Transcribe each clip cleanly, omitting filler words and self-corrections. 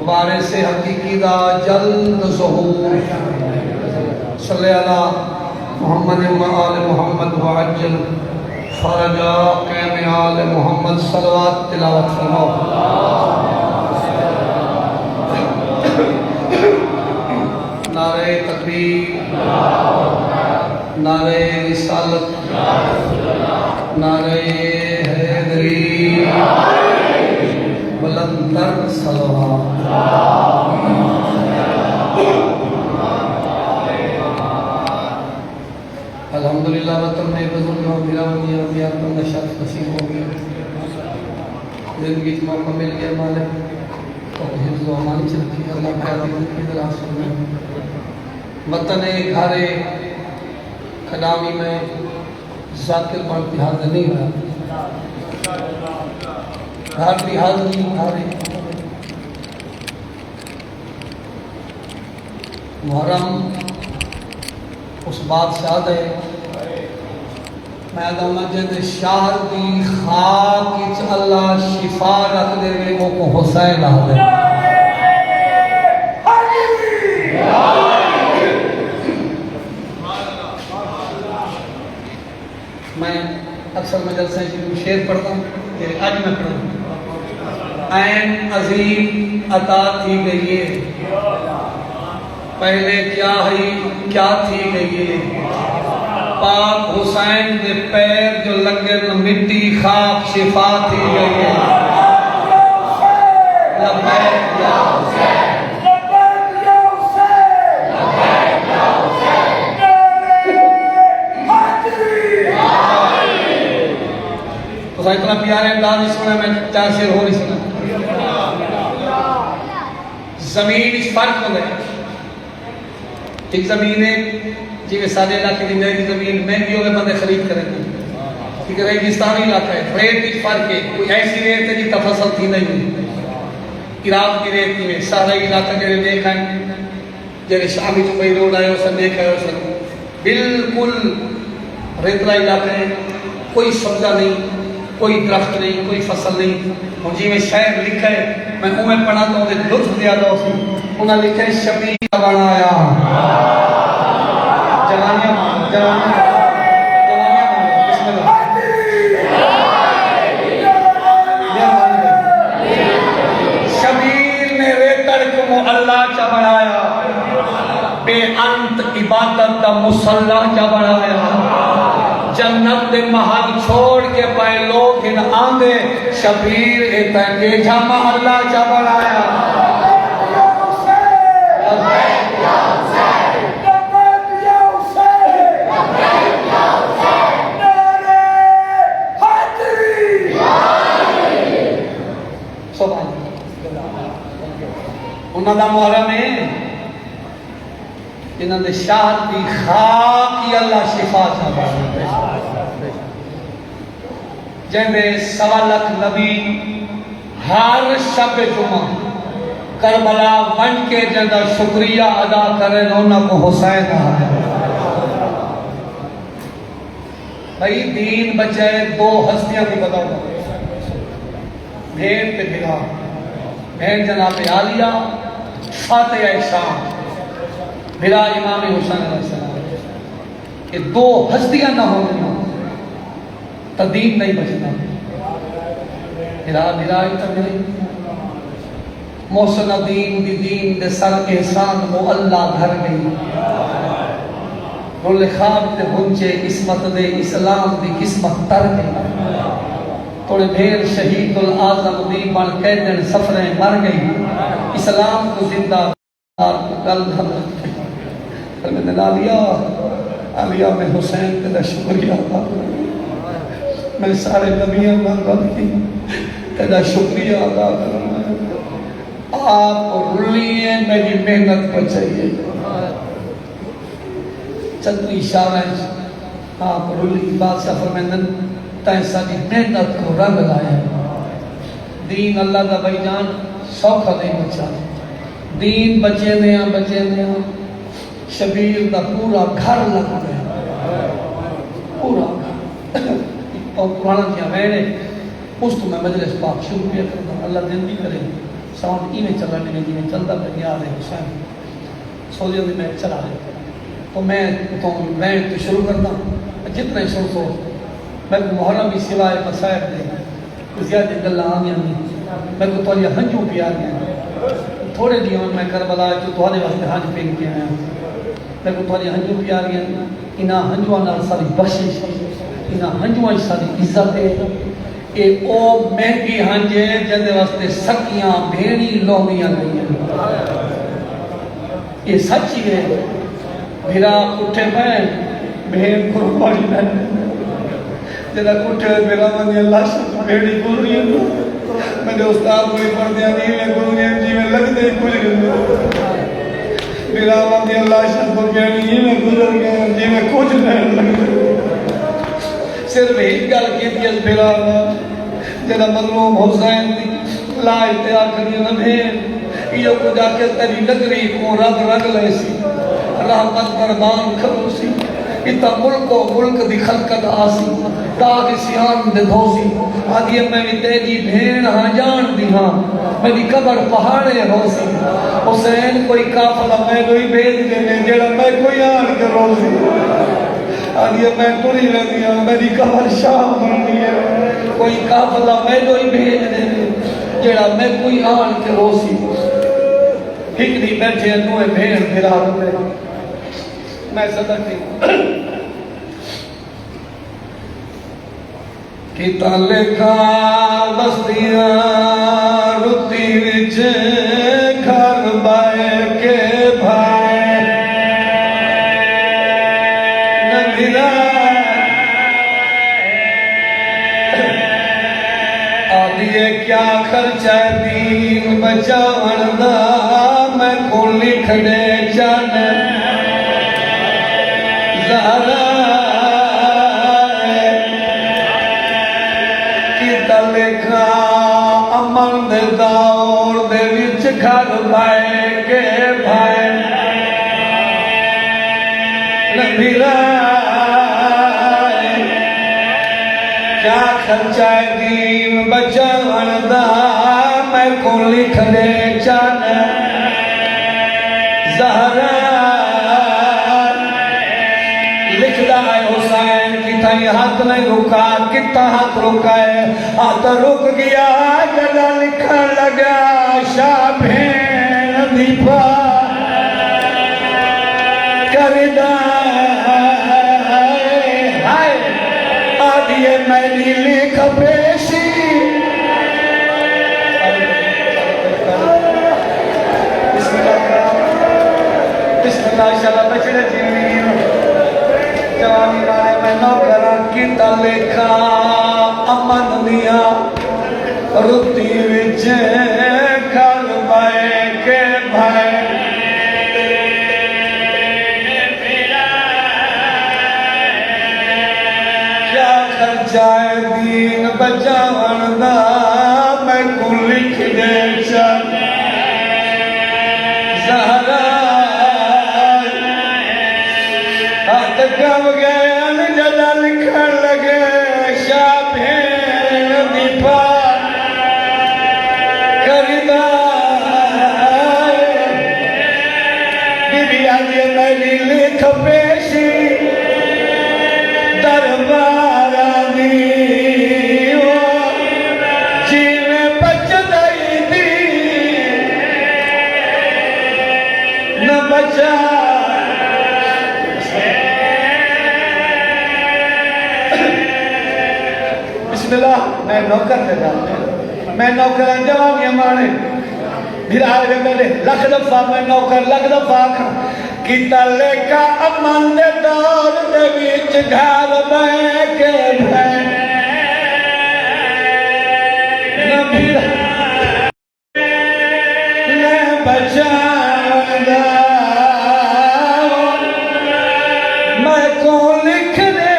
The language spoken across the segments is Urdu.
وارث حقیقی دا جلد ظہور صلی اللہ محمد و آل محمد وعجل فرجا قیم آل محمد صلوات تلاوت فرماؤ نعرہ تکبیر نعرہ رسالت نعرہ حیدری بلندر صلوات الحمدللہ وطن میں بزرگ و گرامی انبیاء کو نشاط نصیب ہو گیا زندگی میں موقع مل گیا مالک اور حفظ و امان سے رکھی اللہ پیاری کی دراز فرمائے وطن گھر کلامی میں ذاکر بڑھتی حاضر نہیں ہوا گھر بھی حاضر نہیں گھر محرم اس بات سے آد ہے میں آدھا مجد شاہر دی خاک اچ اللہ شفا رکھ دے رہے وہ کو حسین آد ہے میں اکثر مجلسہ شعر پڑھتا ہوں کہ آج میں پڑھتا ہوں عین عظیم عطا تھی گئی ہے پہلے کیا ہے کیا تھی گئی ہے پاک حسین دے پیر جو لگے مٹی خاک شفا تھی گئی ہے لبیک یا حسین لبیک یا حسین لبیک یا حسین حسین اتنا پیارے انداز نہیں سنا میں چار شعر ہو نہیں سنا زمین اس فرق ہو گئے ایک زمین ہے جی میں سادے علاقے کی نئی زمین مہنگی ہوئے بندے خرید کریں گے کیونکہ ریگستانی علاقہ ہے ریٹ کی فرق ہے کوئی ایسی ریٹ ہے جی تفصل تھی نہیں عراق کی ریٹ نہیں ہے سارا علاقہ جڑے دیکھا ہے جڑے شامی چوبئی روڈ آئے ہو سن دیکھا ہے ہو سن بالکل ریتلا علاقہ ہے کوئی سبزہ نہیں کوئی درخت نہیں کوئی فصل نہیں اور جی میں شاعر لکھا ہے میں انہیں پڑھا تو انہیں لطف دیا تھا اسی انہیں لکھا ہے شبیر بنایا جوانیاں مانا جوانیاں بسم اللہ شبیر نے ریتڑ کو اللہ چا بنایا بے انت عبادت دا مصلح چا بنایا جنت دے محل چھوڑ کے پائے لوگ ان آندے شبیر ایتا کے جامع اللہ چا بنایا انہاں دا محرم ہے انہاں دے شاہد دی خاکی اللہ شفا چاہتا جہاں سوا لکھ نبی ہر شب جمعہ کربلا بن کے جہاں شکریہ ادا کریں انہاں کو حسین آدھا بھائی دین بچائے دو ہستیاں کی بتاؤ بھیڑ پہ بھیڑا بھیڑ جناب عالیہ فاتح شام بھیڑا امام حسین علیہ السلام کہ دو ہستیاں نہ ہو تو دین نہیں بچنا بھیڑا نہیں محسن دین دی دین دے سر احسان وہ اللہ گھر گئی رول خواب دے بھنچے قسمت دے اسلام دی قسمت تر گئی توڑے بھیر شہید العظم دی بن قیدن سفریں مر گئی اسلام کو زندہ کل حضرت میں نے عالیہ میں حسین تیرا شکریہ ادا میں سارے نبیوں میں غلطی تیرا شکریہ ادا کرنا آپ رلیے میری محنت بچائیے چند اشارہ آپ رلی بادشاہ فرمیندن تائیں ساری محنت کو رنگ لائے دین اللہ دا بھائی جان سوکھا نہیں بچا دین بچے دیا شبیر دا پورا گھر لگ گیا پورا گھر اور پرانا دیا میں نے اس تو میں مجلس پاک شروع کیا کرتا اللہ دن بھی کرے ساؤنڈ میں چلا میں جی میں چلتا پہ یاد ہے حسین سولیوں میں چلا رہے تو میں تو رہن تو شروع کرنا جتنا ہی سن سو میں کو محرم بھی سوائے مسائب دے زیادہ گلہ آمیاں نہیں میں کو تولی ہنجو بھی آ گیا تھوڑے دیوں میں کربلا جو توالے واسطے حج پہن کے آیا میں کو تولی ہنجو بھی آ گیا انہا ہنجوانا ساری بخشش انہا ہنجوان ساری عزت ہے اے او مہنگی ہنجے جندے واسطے سکیاں بھیڑی لومیاں گئی ہیں یہ سچی ہے بھیرا اٹھے میں بھیڑ قربانی میں جدہ اٹھے بھیرا منی اللہ شکر بھیڑی گزری ہیں میں نے استاد کوئی پردیاں نہیں میں گزری ہیں جی میں لگ دے کچھ گئی بھیرا منی اللہ شکر بھیڑی میں گزر گئے جی میں کچھ نہیں لگ دے صرف ایک گل کی دیس بھیرا جدہ مظلوم حسین دی لا اتحاد کری نہ بھیڑ یہ کو جا کے تری نگری کو رگ رگ لے سی رحمت بربان کھلو سی اتا ملک و ملک دی خلقت آسی داغ سیان دے دھوسی آدھی میں بھی تیجی بھین ہاں جان دی ہاں میں بھی قبر پہاڑے ہو سی حسین کوئی کافلہ میں کوئی بھیج دینے جڑا میں کوئی آن کے رو سی آدھی میں ٹوری رہتی ہوں میری قبر شام بنی ہے کوئی کافلہ میں کوئی بھیج دینے جڑا میں کوئی آن کے رو سی ایک نہیں بیٹھے انوے بھیڑ بھیرا روے میں صدقی ہوں کتا لکھا بستیاں رتی وچ گھر بائے کے بھائے نبیرا آدھیے کیا خرچہ دین بچاون دا میں کھولی کھڑے جانے زہرا کتا لکھا امن دے دور دے وچ گھر بائے کے بھائے نبیرا کیا خرچہ دین بچاون دا میں کھولی کھڑے جانے زہرا لکھدا ہے حسین کتا یہ ہاتھ نہیں رکا کتا ہاتھ رکا ہے ہاتھ رک گیا جدا لکھن لگا شاہ بھین دیپا کردہ آدھیے میری لکھ پیشی بسم اللہ انشاءاللہ بچڑے جیوین جوانی والے میں نوکرہ کتا لکھا امن دیا رتی وچ گھر بائے کے بھائے کیا خرچہ دین بچاون دا میں کو لکھ دے چل زہرا ہاتھ کب گئے جدا لکھن لگے شاہ بھین دیپا کردہ بی بی آدھی میری لکھ پیشی دربارہ دیو جی میں بچ دائی دی نہ بچا بسم اللہ میں نوکر دیتا میں نوکر جوانیاں مانے بھیرا آئے میرے لکھ دفعہ میں نوکر لکھ دفعہ کتا لکھا امن دے دور دے بیچ گھر بائے کے بھائے نبیرا نے بچان دا میں کو لکھ دے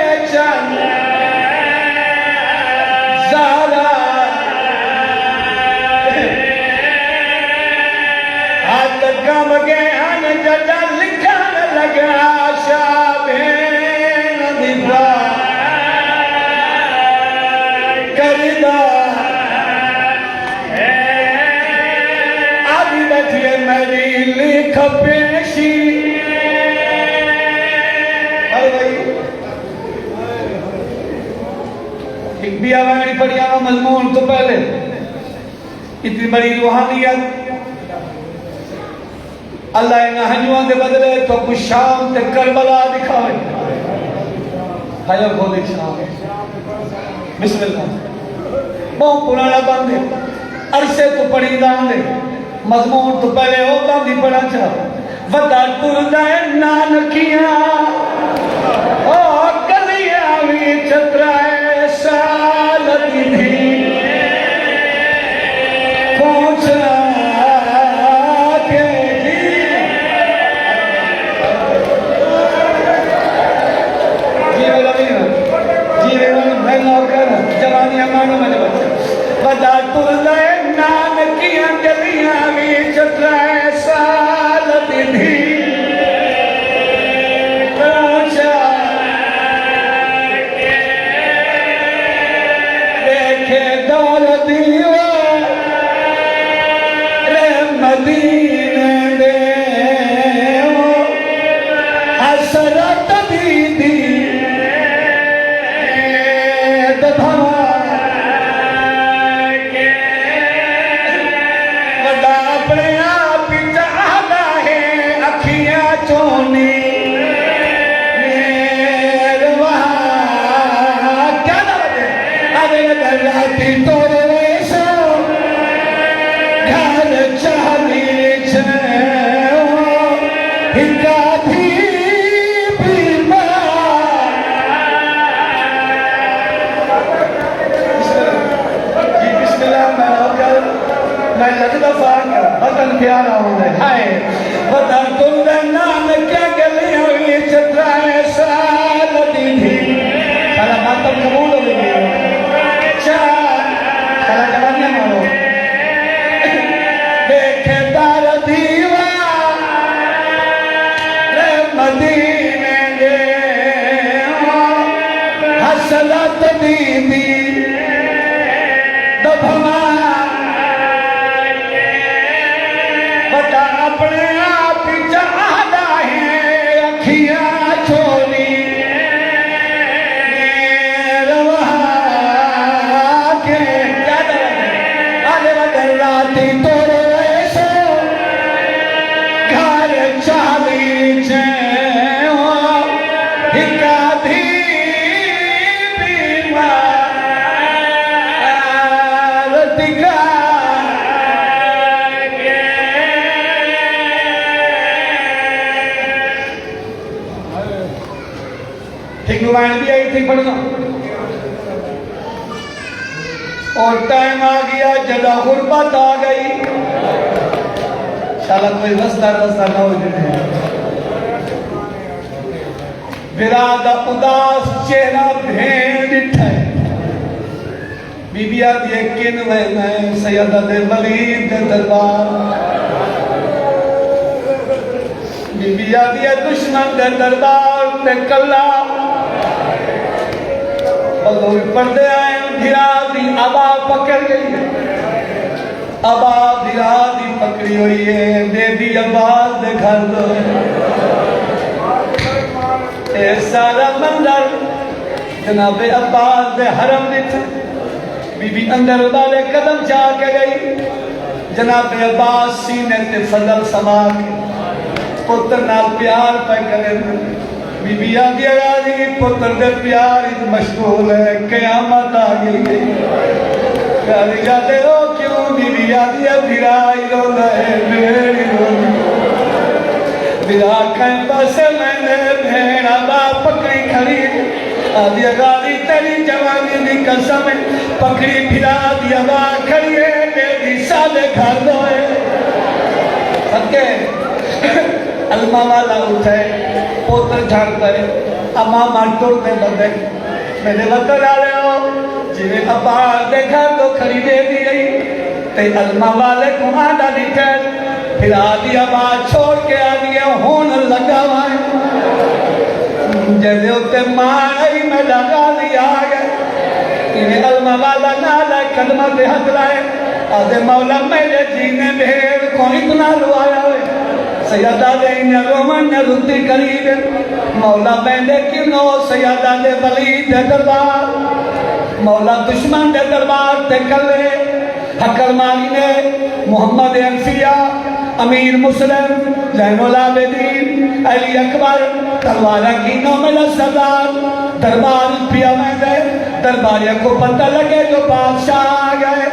چاہتا کم گئے ہن جدا لکھن لگا شاہ بھین دیپا کردہ کھپیشی ایک بھی آوانی پڑھی آنا مضمون تو پہلے اتنی بڑی روحانیت اللہ انہا ہنجوان دے بدلے تو کچھ شام تے کربلا دکھاوے حیب کھولے شام بسم اللہ بہت پرانا بند ہے عرصے تو پڑھی دان دے مضمون تو پہلے ہو بند ہی پڑھا چاہا ودا تردہ نانکیاں او گلیاں بھی چترائے سالت بھی پہنچنا جوانی امانو میں بچہ ودا تردہ نانکیاں گلیاں بھی چترائے سالت بھی پہنچا دیکھے دور دیوار مدینے دے حسرت دی میں لگتا فاکر وطن پیارا ہونے ہائے وطن تردہ نانکیاں گلیاں ہوئی چترائے سالتی تھی کھالا ماتم قبول ہو گئی چاہ کھالا جوانیاں مارو دیکھے دار دیوار مدینے دے حسلت دی دبھما بتا اپنے آپ چاہتا ہے اکھیاں چھوڑی روحاں کے کیا دلد آلے وگر راتی توڑے ایسے گھر چالی چھے ہکا دھی بیمار دکھا ایک روائن بھی آئی تھی پڑھنا اور ٹائم آ گیا جگہ غربت آ گئی شاءاللہ کوئی رستہ نہ ہو جائے برادہ اداس چہرہ بھین ڈٹھائے بی بی آدھی کن میں سیدہ دے ولید دے دربار بی بی آدھی دشمن دے دربار تے کلا بلوی پردے آئے دھرا دی ابا پکڑ گئی ابا دھرا دی پکڑی ہوئی ہے دے دی عباس دے گھر دو اے سارا مندر جناب عباس دے حرم دیتے بی بی اندر والے قدم جا کے گئی جناب عباس سینے تے فضل سما کے پتر نال پیار پہ کرے بی بی آدھی آدھی پتر دے پیار مشغول ہے قیامت آگئی گئی پیاری جاتے ہو کیوں بی بی آدھی بھرائی رو لے میری رو بھرا کہیں بس میں نے بھیڑا با پکڑی کھڑی آدھی آدھی تیری جوانی دی قسم پکڑی بھرا دیا با کھڑی ہے میری سالے گھر دوئے سکے علمہ والا اٹھے پوتر جھانکتا ہے اماں مانٹور دے بندے میرے وطن آلے ہو جنہیں ابا دے گھر تو کھڑی دے دی گئی تے علمہ والے کو آدھا نہیں کہت پھر آدھی ابا چھوڑ کے آدھی ہون لگا وائیں جیسے ہوتے ماں میں لگا دیا گئے انہیں علمہ والا نالا قدمہ دے حد لائے آدھے مولا میرے جینے بھیڑ کو اتنا لوایا ہوئے سیدہ دے رومن رتی قریب مولا بندے کنو سیدہ دے ولی دے دربار مولا دشمن دے دربار تے کلے حکر مانی نے محمد انفیہ امیر مسلم زین العابدین علی اکبر تلوارہ کی نومل سردار دربار پیا میں دے درباریہ کو پتہ لگے جو بادشاہ آ گئے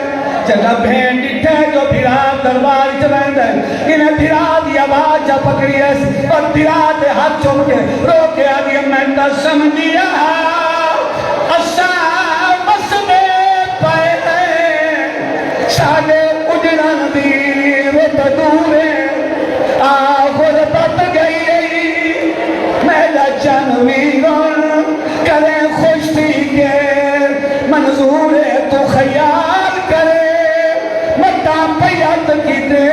جگہ بھین ڈٹھے جو بھیرا دربار چلائیں دے انہیں بھیرا دیا باجہ پکڑی ہے اور بھیرا دے ہاتھ چوم کے روکے آدھی میں تا سمجھیا اساں مسئلے پائے ساڑے اجڑان دی ویت دورے آخر بت گئی میرا جنویرون کرے خوش تھی کے منظور تو خیال کرے متا پیات کی دے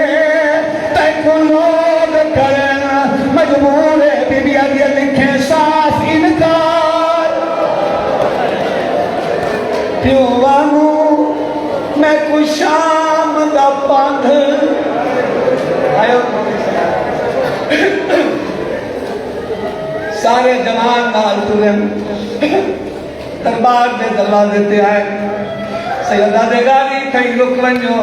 تے کو لوگ کرنا مجبور ہے بی بی آدھیا لکھے صاف انکار پیوانو میں کوئی شام دا پاندھ آئیو سارے جوان نال ترم دربار دے دروازے تے آئے سیدہ دے گالی کئی رک ونجو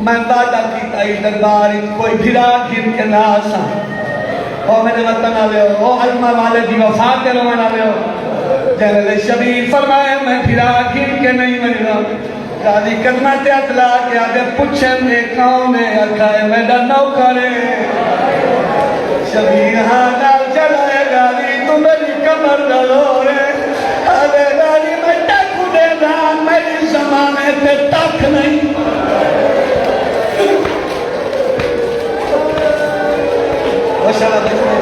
میں وعدہ کیتا ہی دربار کوئی بھرا گھن کے نہ آسا او میرے وطن آلے ہو او علمہ والے دی وفا کے روان آلے ہو جنرل شبیر فرمائے میں بھرا گھن کے نہیں مرنا قاضی قدمت اطلاع کے آگے پچھن میں کون ہے اکھائے میرا نوکرے شبیر ہاں نال چلائے گالی تو میری کمر ڈلو رے آلے گالی میں ٹکو دے دان میری زمانے تے تک نہیں وشالہ بچنے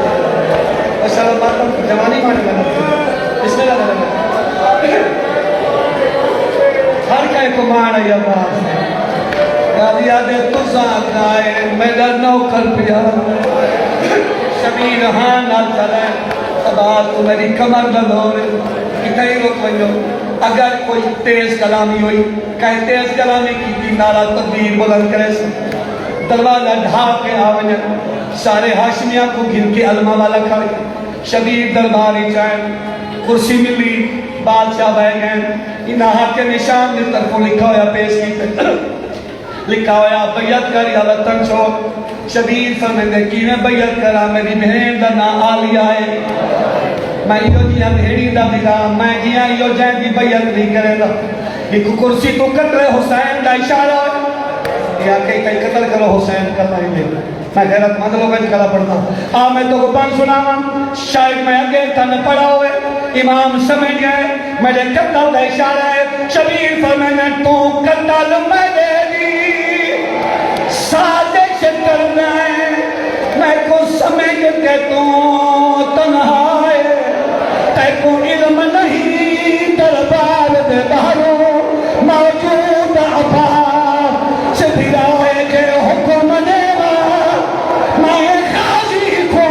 وشالہ باتم جوانی مانے لگا بسم اللہ لگا ہر کئی کو مانا یا باز گالی آدھے تزاں کھائے میرا نوکر پیا شبیر ہاں نال چلائے اب تو میری کمر ڈلو رے کتنے رک ونجو اگر کوئی تیز کلامی ہوئی کہیں تیز کلامی کی تھی نالا تقدیر بلند کرے سے دروازہ ڈھاپ کے آوجن سارے ہاشمیاں کو گھن کے علمہ والا کھڑے شبیر درباری چاہیں کرسی ملی بادشاہ بہ گئے انہا کے نشان نے طرفوں لکھا ہویا پیش کی لکھا ہویا بیعت کر یا وطن چھوڑ شبیر فرمیندے کی میں بیعت کرا میری بہن دا نا آلیا ہے میں یہ جیاں بھیڑی دا بھیڑا میں جیاں یہ جائیں دی بیعت نہیں کرے دا ایک کرسی تو کٹرے حسین دا اشارہ یا کئی کئی قتل کرو حسین کرنا ہی دے میں غیرت مند لوگوں کلا پڑھتا میں تو گپان سناواں شاید میں اگے تن پڑھا ہوئے امام سمجھ گئے میرے قتل دا اشارہ ہے شبیر فرمینے تو قتل میں دے دی سازش کرنا ہے میں کو سمجھ کے تو تنہا ہے تے کو علم نہیں دربار دے باہروں موجود افا سے بھرائے کے حکم نے میں خاضی کو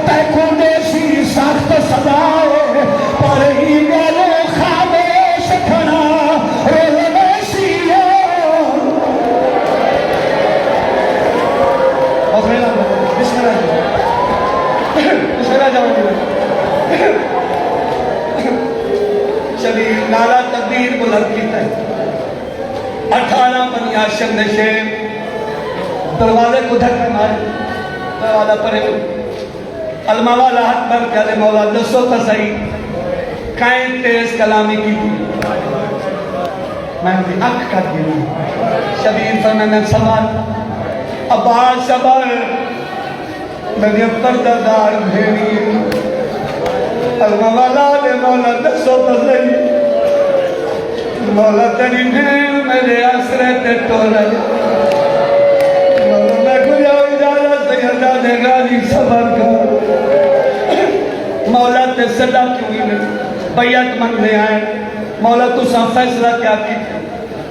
تے کو دیسی سخت سزائے پر ہی گلو خاموش کھنا رول دیسی بسم اللہ جوان شبیر نالا تقدیر بلند کیتا ہے 18 بنی ہاشم نے شیر دروازے کو دھکا مارے دروازہ پرے علمہ والا ہاتھ بھر کے مولا دسو تا صحیح کائیں تیز کلامی کی میں بھی اکھ کر گیا شبیر فرمانے سوال عباس صبر میری پردہ بھیڑی علمہ والا دے مولا دسو تا صحیح مولا تیری بھیڑ میرے آسرے تے ٹولا مولا میں کو جاؤ اجازت سیدہ دے غازی صبر کر مولا تے صدا کیوں ہی نہیں بیعت منگنے آئے مولا تو سا فیصلہ کیا کی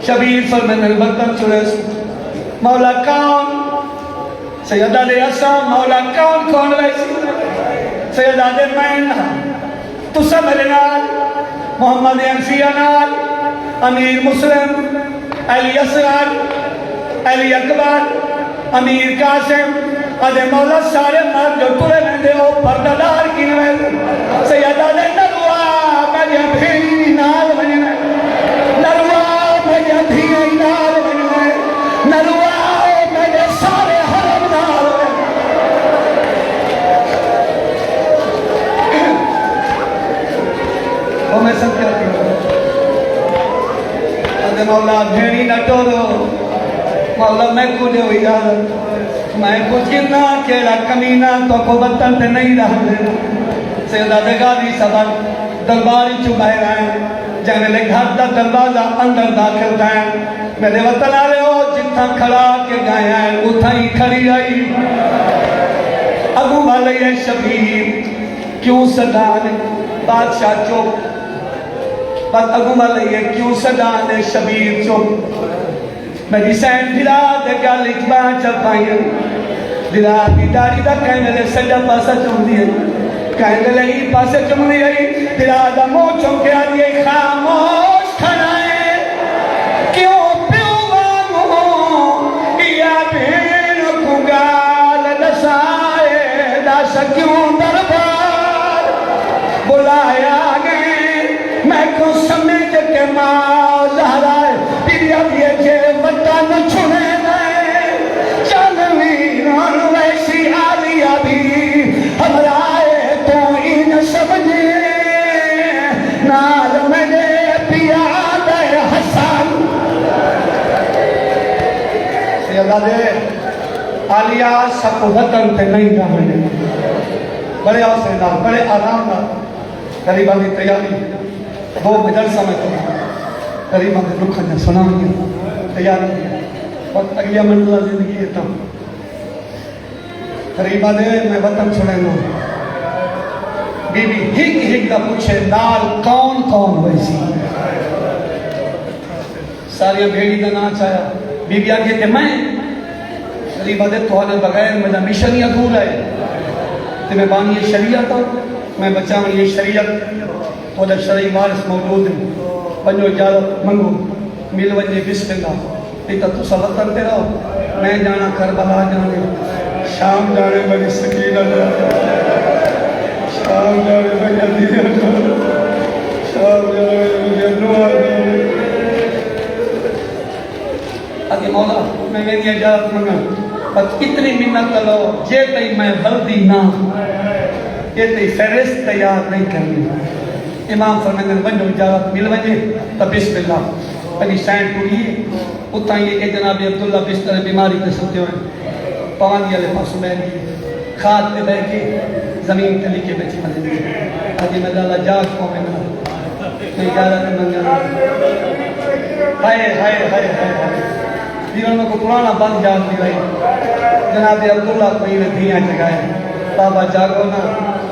شبیر فرمانے برتن چھڑے سو مولا کون سیدہ دے اسام مولا کون کون ویسی سیدہ دے میں تو سب میرے نال محمد انفیہ نال امیر مسلم علی اصغر علی اکبر امیر قاسم ادے مولا سارے مرد جو تلے رہندے ہو پردادار کی نوے سیدہ دے نلوا میرے بھیڑی نال بننے نلوا میرے بھیڑی نال بننے نلوا میرے سارے حرم نال وہ میں سب کیا کروں ادے مولا بھیڑی نہ ٹورو مولا میں کو دے ہوئی اجازت میں کچھ گرنا کیڑا کمینہ تو کو بطن تے نہیں رہا دے سیدہ دے غازی سبق درباری چکائے رہے جانے لے گھر دا دروازہ اندر داخل گئے میرے وطن آلے ہو جتنا کھڑا کے گئے ہیں اتھا ہی کھڑی آئی ابو بھائی شبیر کیوں صدانے بادشاہ چوک بات ابو بھائی کیوں صدانے شبیر چوک میری سین بھلا دے گل اجبان چل پائی بھلا دی داری دا کہنے لے سجا پاسا چم دیئے کہنے لے ہی پاسا چم دیئے بھلا دا مو چمکے آدھئے خاموش کھنائے کیوں پیو مانگو یا بھین کو گال دسائے داسا کیوں دربار بلایا گئے میں کو سمجھ کے ماں زہرائے پیریا دیئے جے وطن چھنے گئے چلوی رون ویسی آلیا بھی ہمرائے تو ان سمجھے نال مجھے پیاد حسن سیدہ دے آلیا سب وطن پہ نہیں رہنے بڑے آسے نام بڑے آرام نام قریبہ دی تیاری وہ مدرسہ میں تو قریبہ دی رکھنے سنامی تیاری وقت اگلیا منزلہ زندگی ہے قریبہ دے میں وطن چھوڑے نو بی بی ہک دا پوچھے نال کون کون ویسی ساریا بھیڑی دا نا چاہیا بی بی آگے کہ میں قریبہ دے توہنے بغیر مجھا مشنی ادھور ہے تو میں بانی شریعت میں بچاؤں یہ شریعت تو جب شرعی وارث موجود ہے بنو اجازت منگو مل وجہ بسم اللہ ایتا تو سلطن تے رہو میں جانا کربلا جانے شام جانے بڑی سکینہ جانے شام جانے بڑی عدیہ جانے شام جانے بڑی نوار جانے آدھی مولا میں میری اجازت منگا بس اتنی منت لو جے تئی میں بلدی نہ یہ تئی فہرست تیار نہیں کرنی امام فرمائیں بنو اجازت مل وجے تو بسم اللہ پہلی سینڈ پوری ہے اتنا یہ کہ جناب عبداللہ بستر بیماری کے سکتے ہوئے پانی والے پاس میں گئی کھاد پہ بیٹھ کے زمین تلی کے بیچ ملے گئی آجی میں اللہ جاگ کو میں میں اجازت منگا ہائے ہائے ہائے ہائے دیروں میں کو پرانا بند جاگ دی رہی جناب عبداللہ کو یہ دھیاں جگائے بابا جاگو نا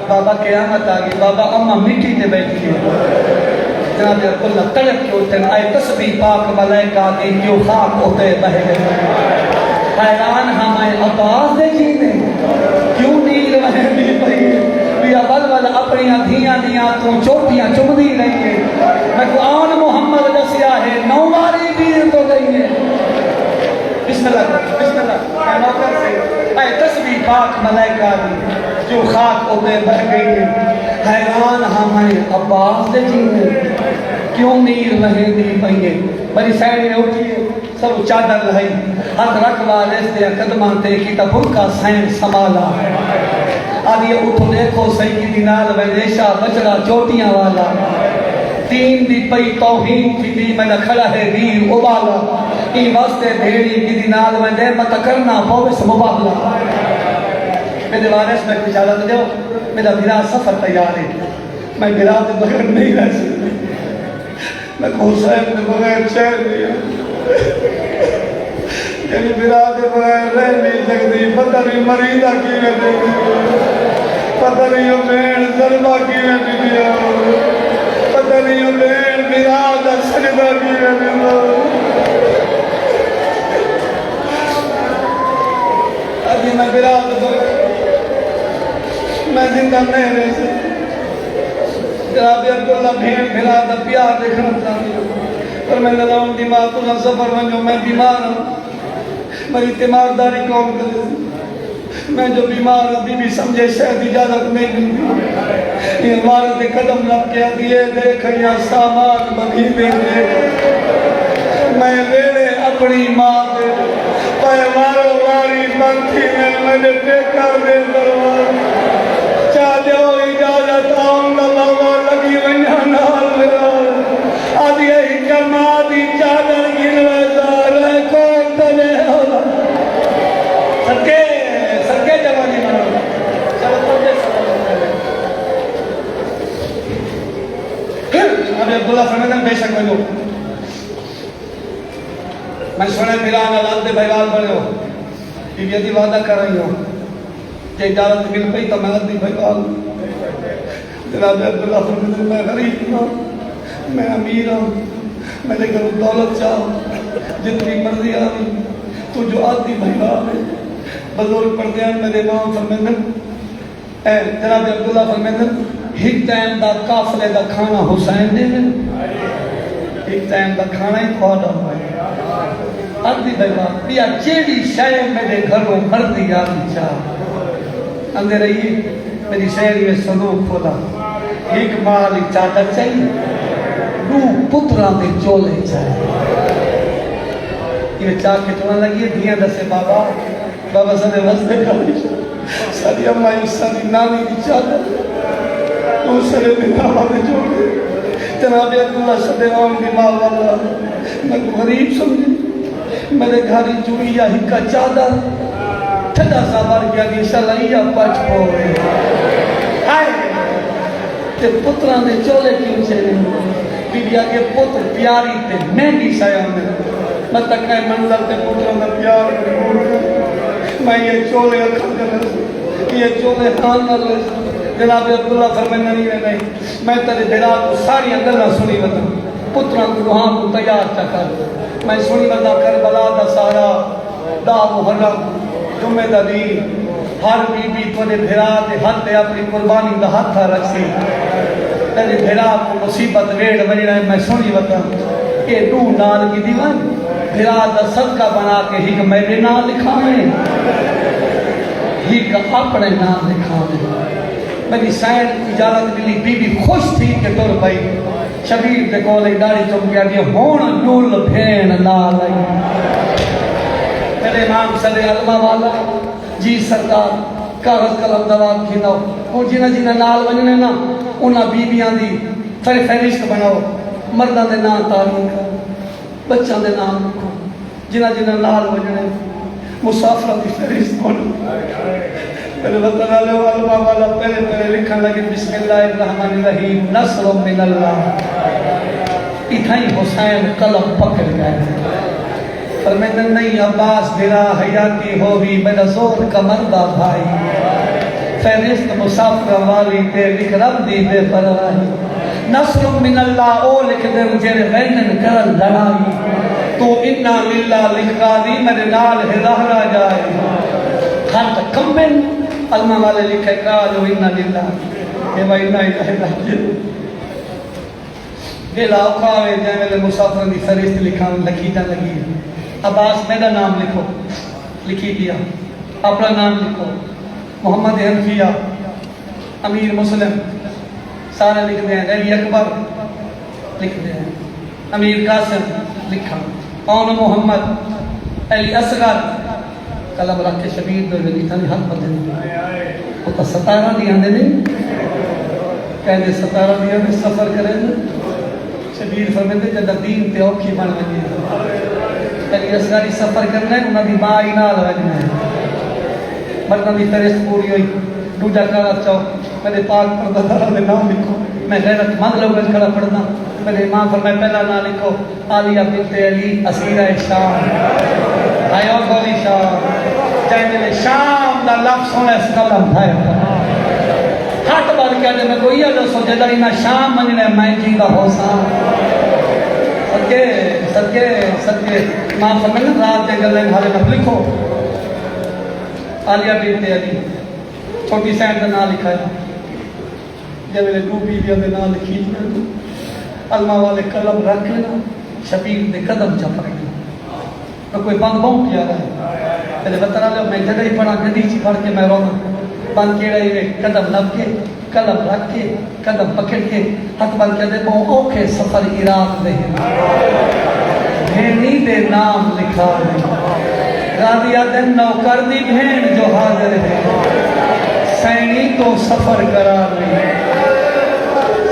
بابا قیامت آگئی بابا اممہ مٹی دے بیٹھی ہے جناب عبداللہ تڑک کے اٹھن آئے تسبیح پاک ملائکہ آگئی کیوں خاک ہوتے بہ گئے حیران ہمیں عباس دے جینے کیوں نیل وہیں بھی پئی بیا بلول اپنی دھیاں دیاں تو چوٹیاں چمدی رہی ہے میں کو آن محمد دسیا ہے نوماری دیر تو گئی ہے بسم اللہ میں نوکر سے آئے تسبیح پاک ملائکہ آگئی جو خاک ہوتے بہ گئی ہے حیران ہمیں عباس دے جینے کیوں نیر رہے دی پئیے بڑی سائڈ میں اٹھئے سب چادر رہی ہاتھ رکھوا لیس دیا قدمان تے کی تا بھرکا سین سمالا آدھی اٹھو دیکھو سیدی دینال ویدیشہ بچڑا چوٹیاں والا تین دی پئی توہین کی دی میں کھڑا ہے ویر ابالا ای واسطے بھیڑی کی دینال ویدے مت کرنا بوس مباہلا میرے وارث میں اجازت دیو میرا بھرا سفر تیار ہے میں بھرا دے بغیر نہیں رہ سکتی میں حسین دے بغیر چین دیا یعنی بھرا دے بغیر رہ نہیں سکتی پتہ نہیں مریضہ کی میں دیکھتی پتہ نہیں ہو بین ظلمہ کی میں دیا پتہ نہیں ہو بین بھرا دا سجدہ کی میں دیا ابھی میں بھرا دے بغیر میں زندہ نہیں رہ سکتی جناب عبداللہ بھیڑ بھیڑا دا پیار دیکھنا چاہتی ہوں پر میں نلاؤں دماغ تو نہ سفر ونجو میں بیمار ہوں میری تیمارداری کون کرے؟ میں جو بیمار بی بی سمجھے شاید اجازت نہیں ملتی، یہ والد قدم رکھ کے دیے دیکھ یا سامان بگی دے میں ویڑے اپنی ماں دے پائے وارو واری بنتی میں مجھے دیکھا دے دروار چاہتے ہو اجازت آؤں گا بابا لگی ونیا نال لگا آدھی ہی جمع دی چادر گنوے دار ہے کون تلے ہوگا سکے سکے جمع دی مرو چلو پردے ابھی عبداللہ فرمیدن بے شک بنو میں سنے ملان اللہ دے بھائیوال بڑے ہو بی بی وعدہ کر رہی ہوں کہ اجازت مل پئی تو میں ادھی بھائیوال جناب عبداللہ فرمیدن میں غریب ہوں میں امیر ہوں میرے گھر دولت چاہوں جتنی مرضی آئی تو جو آتی بھائیوال ہے بزرگ پڑھتے ہیں میرے امام فرمیدن اے جناب عبداللہ فرمیدن ایک ٹائم دا قافلے دا کھانا حسین دے دیں ایک ٹائم دا کھانا ہی کھوانا ہوئے آدھی بھائیوال بیا چیڑی شاہ میرے گھروں مردی آدھی چاہ اندے رہیے میری شہری میں صندوق کھولا ایک مالی چادر چاہیے دو پتران دے چولے چاہیے یہ چاہ کے چونا لگیے دھیاں دسے بابا بابا سنے وزدے کھالی ساری امائی ساری نامی دی چادر تو سرے دینا والے جوڑے جناب عبداللہ صدے عام دی ماں والا میں غریب سمجھے میرے گھاری چوئی یا ہکا چادر ٹھڈا سا بار گیا کہ شلائیہ پچ پو رہے آئے تے پتران دے چولے کیوں چلے بی بی آگے پتر پیاری تے مہنگی سایہ میں میں تک ہے منظر تے پتران دے پیار میں یہ چولے اکھا جلے یہ چولے خان نہ لے جناب عبداللہ فرمینا نہیں میں تیرے بھیڑا کو ساری اندر سنی بتا پتران کو وہاں کو تیار چکر میں سنی بتا کربلا دا سارا دا محرم جمعہ دا دین ہر بی بی تیرے بھیڑا دے ہاتھ دے اپنی قربانی دا ہاتھ رکھ سی تیرے بھیڑا کو مصیبت ویڑ بنی رہے میں سنی بتا یہ دو نال کی دیوان بھیڑا دا صدقہ بنا کے ہی کہ میرے نام لکھا میں ہی کہ اپنے نام لکھا میں میری سائن اجازت ملی بی بی خوش تھی کہ تر بھائی شبیر دے کولے داڑھی چم گیا کہ ہون ڈول بھین لال آئی میرے امام صلی علمہ والا جی سرکار کاغذ قلم دوام کھیناؤ وہ جنہ جنہ نال ونجنے نا انہاں بیبیاں دی فہرست بناؤ مرداں دے نام تعلیم کرو بچاں دے نام لکھو جنہ جنہ نال ونجنے مسافرہ دی فہرست بناؤ پہلے وطن والے علماء والا پہلے لکھن لگے بسم اللہ الرحمن الرحیم نصر من اللہ اتھائی حسین قلم پکڑ گئے فرمیدن نہیں عباس بلا حیاتی ہوگی میرا زور کا مردہ بھائی فہرست مسافر والی تے لکھ رب دی بے پرواہی نصر من اللہ او لکھ دے جیرے وینن کرن لڑائی تو انا للہ لکھا دی میرے نال ہداہرہ جائے خط کمبن علماء والے لکھے کالو انا للہ اے بھائی انا الہ بلا اوقاوے جائے میرے مسافران دی فہرست لکھا لکھی جا لگی عباس میرا نام لکھو لکھی دیا اپنا نام لکھو محمد حنفیہ امیر مسلم سارے لکھ دیں علی اکبر لکھ دیں امیر قاسم لکھا اون محمد علی اصغر قلم رکھ کے شبیر دو جلی تھا حق بدل وہ تو 17 دی آندے نہیں کہنے 17 دی آندے سفر کریں شبیر فرمیدے جدہ دین تے اوکھی بن لگی علی اصغری سفر کرنا ہے انہاں دی ماں ہی نال وجنا ہے مردہ دی فہرست پوری ہوئی دوجا کارا چاہو میرے پاک پردہ دارہ دے نام لکھو میں غیرت مند لوگ کھڑا پڑھنا میرے امام فرمائے پہلا نام لکھو عالیہ بنت علی اسیرہ شام آئیو گولی شام چاہے میرے شام دا لفظ ہونا اس قلم بھائی ہاتھ بار کیا جب میں کوئی جو سوچے داری نہ شام منجنے میں جی دا ہو سام صدقے امام فرمائے رات دے گلے بھالے نہ لکھو عالیہ بنت علی چھوٹی سینڈ دا نام لکھا ہے جب میرے دو بیویوں دے نام لکھی علماء والے قلم رکھ لینا شبیر دے قدم چپ رہے تو کوئی بند بہت کیا رہا ہے میرے وطن والے میں جگہ ہی پڑھا گڈی چ پڑھ کے میں رونا بن کے رہے قدم لگ کے قلم رکھ کے قدم پکڑ کے ہاتھ بن کے دے بہت اوکھے سفر عراق دے بھینی دے نام لکھا دے غازیہ دے نوکر دی بھین جو حاضر ہے سینی تو سفر قرار دے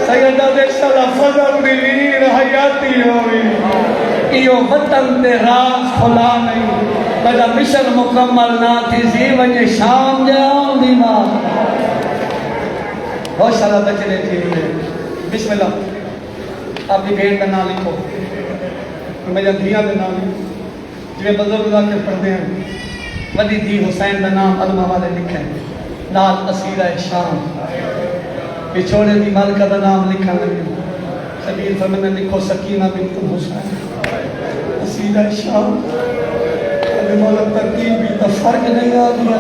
سیدہ دے سلفظ اپنی ویر حیاتی ہوئی ایو وطن تے راز کھلا نہیں بجا مشن مکمل نہ تھی زی وجہ شام جاؤں دی ماں بہت سارا بچنے تھی بسم اللہ اپنی بہن کا نام لکھو میرے دھیاں کا نام لکھو جو بزرگ ذاکر پڑھتے ہیں ولی دھی حسین کا نام علمہ والے لکھے نال اسیرہ شام پچھوڑے دی مالکہ کا نام لکھا لگے شبیر فرمانے لکھو سکینہ بنت حسین اسیرہ شام ابھی مولا ترکیب بھی تفرق نہیں آ دیا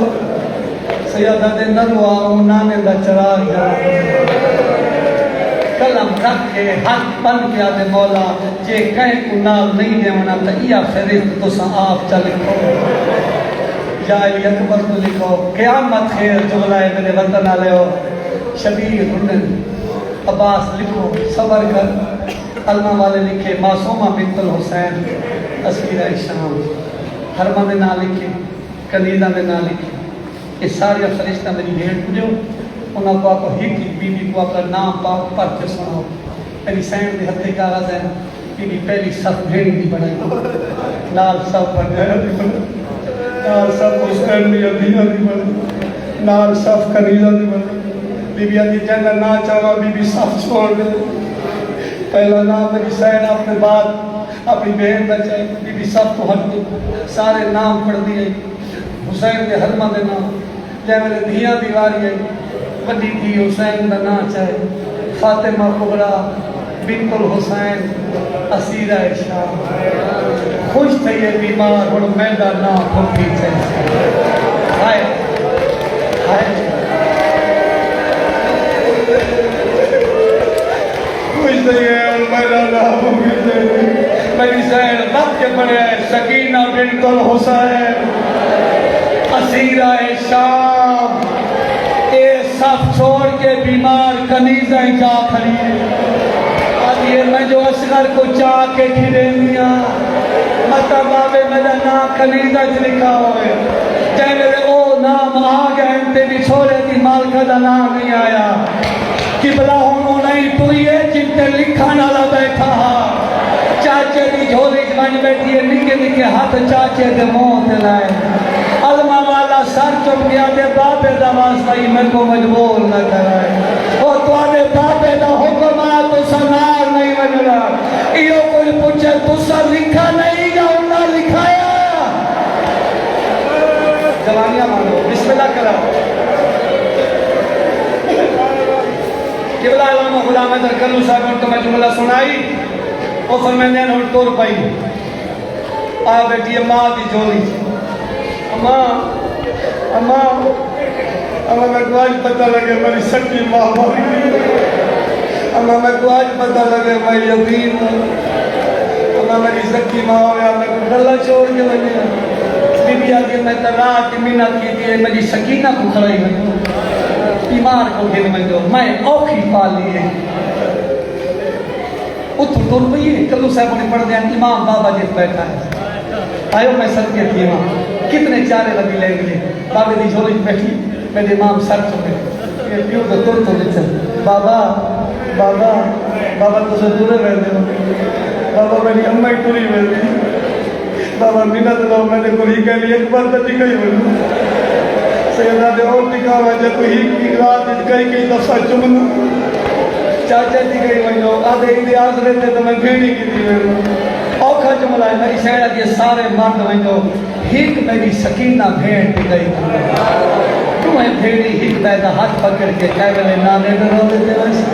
سیادہ دے نروا نانے دا چراغ جا کلم رکھ کے ہاتھ بن کے آدھے مولا جے کہیں کو نال نہیں دے منا تا یا فرست تو سا آپ چا لکھو یا علی اکبر تو لکھو قیامت خیر جملہ میرے وطن آلے ہو شبیر ہنن عباس لکھو صبر کر علمہ والے لکھے معصومہ بنت الحسین اسیرہ شام حرمہ میں نہ لکھے کنیزہ میں نہ لکھے یہ ساری فرشتہ میری بھیڑ پجو انہوں کو آپ کو ہی کی بی بی کو اپنا نام پاک پڑھ کے سناؤ پہلی سینڈ دی ہتھے کاغذ ہے بی بی پہلی صف بھیڑی دی بڑھائی نال صف بڑھائی دی بڑھائی نال صف حسین دی عدیہ دی بڑھائی نال صف کنیزہ دی بڑھائی بی بی عدی جنہ نہ چاہوا بی بی صف چھوڑ دے پہلا نام میری سینڈ اپنے بعد اپنی بہن کا چاہیے بی بی صف تو ہٹ دے سارے نام پڑھ دیئے حسین کے حرمہ دے نام جائے میرے دھیاں دیواری ہے وڈی دھی حسین دا نا چاہے فاطمہ کبرا بنت الحسین اسیرہ شام خوش تھے یہ بیمار اور میڈا نا پھوکی چاہے ہائے ہائے خوش تھے یہ میڈا نا پھوکی چاہے میری سین رب کے پڑے ہے سکینہ بنت الحسین اسیرہ شام اے سب چھوڑ کے بیمار کنیزیں جا کھڑی آج یہ میں جو اصغر کو چاہ کے کھڑے میاں مطلب آبے میرا نام کنیزہ لکھا ہوئے جائے میرے او نام آ گیا انتے بھی چھوڑے دی مالکہ دا نام نہیں آیا قبلہ ہونوں نہیں تو یہ جنتے لکھا نالا بیٹھا چاچے دی جھولی جمانج بیٹھی ہے نکے نکے ہاتھ چاچے دے موت لائے علمہ والا سر چپ گیا دے بابے دا واسطہ میں کو مجبور نہ کرائے اور تو آنے بابے دا حکم آیا تو سنار نہیں مجھلا ایو کوئی پوچھے تو سر لکھا نہیں گا انہا لکھایا جوانیاں مانو بسم اللہ کرو قبلہ علامہ غلام حیدر کلو صاحب ان کو میں جملہ سنائی اور فرمینے نے ان طور پائی آ بیٹی ماں دی جولی اماں میں کو آج پتہ لگے میری سکی ماں ماری اماں میں کو آج پتہ لگے میں یتیم اماں میری سکی ماں ہویا میں کو گلہ چھوڑ کے لگے بی بی آگے میں ترات کی منت کی دیئے میری سکینہ کو کھڑائی میں بیمار کو گھر میں جو میں اوکھی پا لیے اتھو دور پہیے کلو صاحب نے پڑھ دیا امام بابا جیت بیٹھا ہے آئیو میں سرکے تھی امام کتنے چارے لگی لے گئے بابے دی جھولی بیٹھی میرے امام سر چکے یہ پیو تو تر تو لچن بابا تجھے دورے بیٹھ دے بابا میری اماں ہی توری بیٹھ دی بابا منت لو میں نے کوئی کہہ لی ایک بار تک گئی ہوئی سیدہ دے اور ٹکا ہوا جب ہی کی رات کئی دفعہ چمنا چاچا دی گئی ہوئی ہو آدھے ہی دی آز رہتے تو میں بھیڑی کی دی ہوئی اوکھا جملہ ہے میری سیدہ دی سارے مرد ہوئی ہو ہیک میری سکینہ بھیڑ دی گئی تمہیں بھیڑی ہیک پیدا ہاتھ پکڑ کے کہہ ملے نانے میں رو دیتے ویسے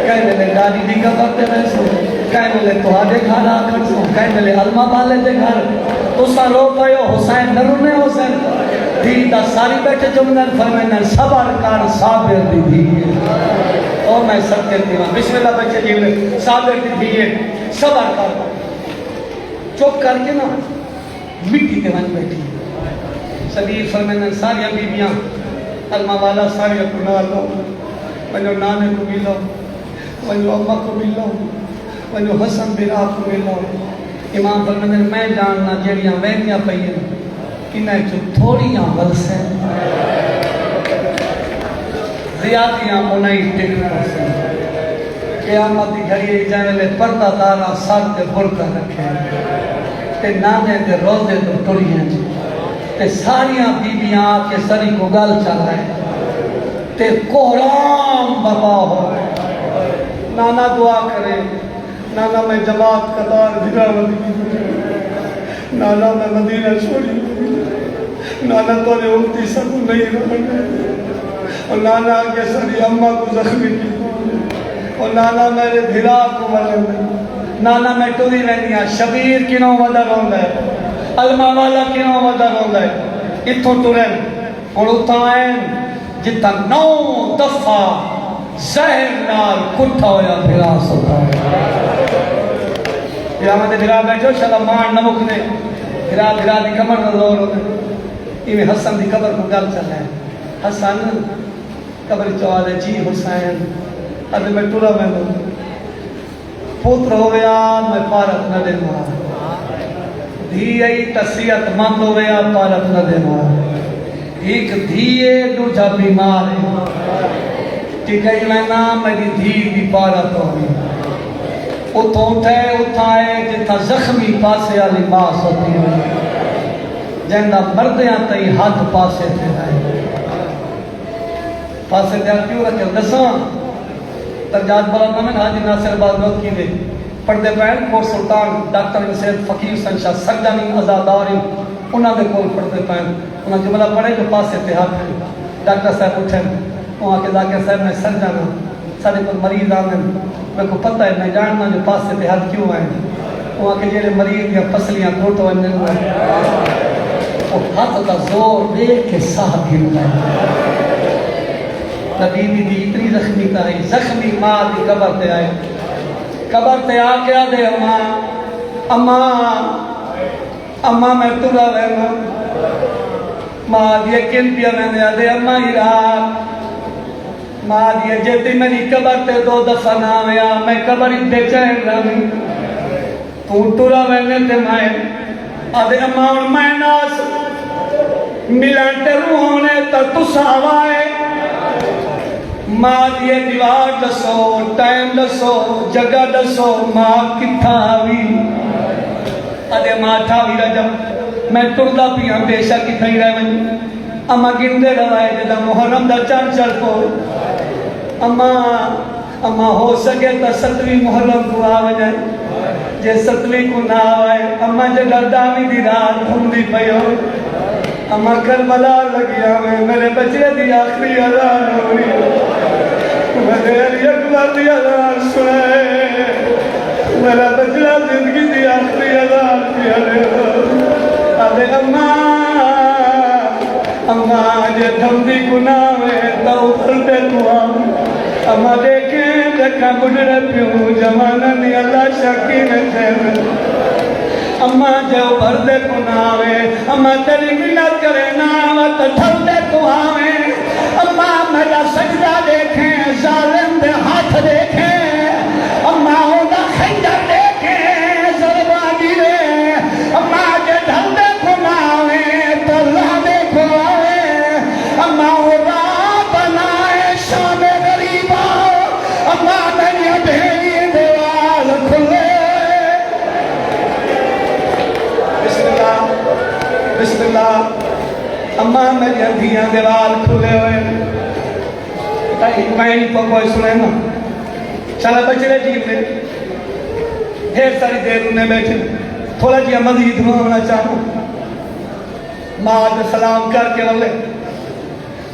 کہہ ملے ڈاڈی دی کا پکتے ویسے کہہ ملے توہاڈے کھانا آکھر سو کہہ ملے علمہ بالے دے گھر تو سا رو پائے حسین نرونے حسین دی دا ساری بیٹھے جملن فرمینن صبر کر صابر دی دیئے اور میں سب کہتی ہوں بسم اللہ بچے جیولے صابر دی دیئے صبر کر چوک کر کے نا مٹی کے ون بیٹھی سبیر فرمائیں ساری بیبیاں علمہ والا ساری اپنا لو ونجو نانے کو بھی لو ونجو امہ کو بھی لو ونجو حسن برا کو بھی لو امام فرمائیں میں جاننا جیڑیاں وینیاں پئیں انہیں جو تھوڑیاں ولس ہیں زیادیاں منائی ٹک پاسیں قیامت دی گھڑی جانے پردہ دارا سر تے برقع رکھے تے نانے تے روزے تو ٹریاں تے ساریاں بیبیاں کے سری کو گل چل رہے تے کوہرام بابا ہو نانا دعا کرے نانا میں جماعت قطار بھگا ودی نانا میں مدینہ چھوڑی نانا تو نے امتی سب نہیں رہنے اور نانا کے سری اممہ کو زخمی کی اور نانا میرے بھرا کو ملن نانا میں ٹوری رہنی ہے شبیر کنوں ودا رہندا ہے علمہ والا کنوں ودا رہندا ہے اتھوں ٹرن اور اتھاں آئیں جتا 9 دفعہ زہر نال کٹھا ہویا بھرا ستا بھرا میں بھرا بیٹھو شالا مان نمک دے بھرا دی کمر نظور ہوتے ایویں حسن دی قبر کو گل چل ہے حسن قبر چوہا دے جی حسین ادھے میں ٹورا میں دوں پوتر ہویا میں پارت نہ دے مار دھی ای تصیت مند ہویا پارت نہ دے مار ایک دھیے دوجہ بیمار ہے ٹکئی میں نام میری دھی بھی پارت ہوئی اتھوں اٹھے اتھائے جتھا زخمی پاسے والی باس ہوتی ہوئی جہاں مردیاں تئی ہاتھ پاسے تھے رہے پاسے تھے کیوں رکھے دساں ترجات بلند میں حاجی ناصر آباد نوت کی دے پردے پہن کور سلطان ڈاکٹر سید فقیر حسین شاہ سرجانی ازاداری انہاں دے کول پردے پہن انہاں جملہ پڑھے جو پاسے تھے ہاتھ ڈاکٹر صاحب اٹھے وہاں کے ذاکر صاحب میں سرجانا سارے پر مریض آنے میں کو پتہ ہے میں جاننا جو پاسے تھے ہاتھ کیوں آئے وہاں کے جیڑے مریض یا پسلیاں کھوٹو اننے وہ ہاتھ کا زور دے کے ساہ گر گئے نبی دی اتنی زخمی تائی زخمی ماں دی قبر تے آئے قبر تے آ کے آدھے اماں میں تُرا رہنا ماں دیئے کن پیا میں نے آدھے اماں عراق ماں دیئے جیتی میری قبر تے 2 دفعہ نہ آیا میں قبر ہی بے چین رہنی تو تُرا رہنے تے میں آدھے اماں اور میں ناس ملان تے روحونے تا تساوائے ماں دیئے دیوار دسو ٹائم دسو جگہ دسو ماں کتھا آوی آدھے ماں ٹھاوی رجب میں تردہ پیاں پیشہ کتھا ہی رہ ونی اماں گندے روائے جدا محرم دا چند چل پو اماں ہو سکے تا 7ویں محرم کو آوے جائے جے 7ویں کو نہ آوائے اماں جگہ دامی دی رات گھومدی پیو اماں کربلا لگیا میرے بچے دی آخری اذان ہوئی میرے علی اکبر دی اذان سنے میرا بچہ زندگی دی آخری اذان کیا آدھے اماں جے دھمدی گناہ میں تو اتھلتے تو اماں دیکھیں دیکھا گجرے پیوں جمانہ نہیں اللہ شکی میں تھے اماں جو بردے کو ناوے اماں تیری ملت کرے ناوت ٹھلتے کو آوے اماں میرا سجدہ دیکھیں ظالم دے ہاتھ دیکھیں اماں ہوگا خنجر دیکھیں ضربہ گرے اماں جو ڈھلتے کو ناوے تو اللہ دیکھو آوے اماں ہوگا بنائے شام غریبہ اماں میری بھیڑی دیوال کھلے بسم اللہ اماں میری اندھیاں دیوال کھلے ہوئے میں نہیں پکوئے سنے نا چلا بچڑے جیب لے ڈھیر ساری دیر انہیں بیٹھے تھوڑا جی مزید ہونا چاہوں ماں دے سلام کر کے لے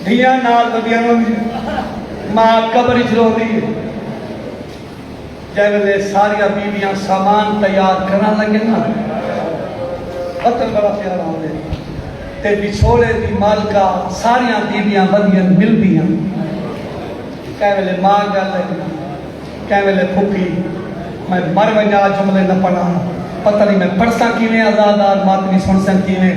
دھیاں نال بدیاں ہوندی ماں قبر اجرو دی جائے لے ساریاں بیویاں سامان تیار کرنا لگے نا قتل بڑا پیارا ہو دے تے بچھوڑے دی مالکہ ساریاں بیویاں بدیاں مل دیاں کہہ ویلے ماں گل ہے کہہ ویلے پھوکی میں مر وجہ جملے نہ پڑھا پتہ نہیں میں پڑھسا کیویں آزادار ماتمی سن سن کیویں